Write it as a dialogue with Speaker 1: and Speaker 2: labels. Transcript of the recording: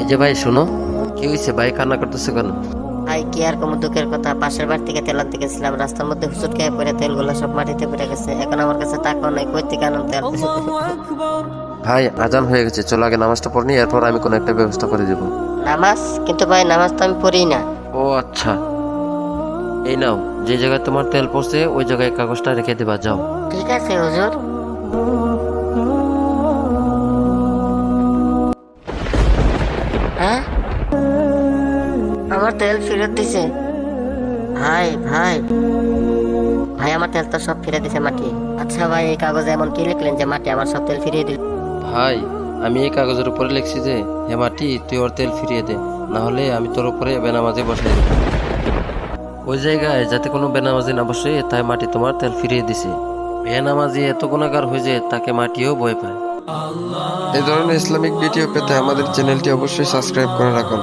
Speaker 1: যে ভাই শোনো, কি হয়েছে ভাই, কান্না করতেছে কেন?
Speaker 2: ভাই কি আর কম দুঃখের কথা, পাশের বাড়ি থেকে তেল আনতে গেছিলাম, রাস্তার মধ্যে হুচুট খেয়ে পড়ে তেলগুলো সব মাটিতে পড়ে গেছে। এখন আমার কাছে টাকাও নাই, কই থেকে আনতে তেল?
Speaker 1: ভাই আজান হয়ে গেছে, চলো আগে নামাজটা পড়নি, এরপর আমি কোনো একটা ব্যবস্থা করে দেবো।
Speaker 2: নামাজ? কিন্তু ভাই নামাজ তো আমি পড়ি না।
Speaker 1: ও আচ্ছা, এই নাও, যে জায়গায় তোমার তেল পড়ছে ওই জায়গায় কাগজটা রেখে দেবা, যাও।
Speaker 2: ঠিক আছে হুজুর। হ্যাঁ, আমার তেল ফেরত দিছে। ভাই ভাই ভাই আমার তেল তো সব ফিরে দিছে মাটি। আচ্ছা ভাই, এই কাগজে এমন কি লিখলেন যে মাটি আমার সব তেল ফিরিয়ে দিল?
Speaker 1: ভাই আমি এই কাগজের উপরে লিখছি যে, হে মাটি তুই ওর তেল ফিরিয়ে দে, না হলে আমি তোর উপরে বেনামাজি বসাই দেব। ওই জায়গায় যাতে কোনো বেনামাজি না বসে, তাই মাটি তোমার তেল ফিরিয়ে দিছে। বেনামাজি এত গুণাগার হয়ে যে তাকে মাটিও ভয় পায়।
Speaker 3: এই ধরনের ইসলামিক ভিডিও পেতে আমাদের চ্যানেলটি অবশ্যই সাবস্ক্রাইব করে রাখুন।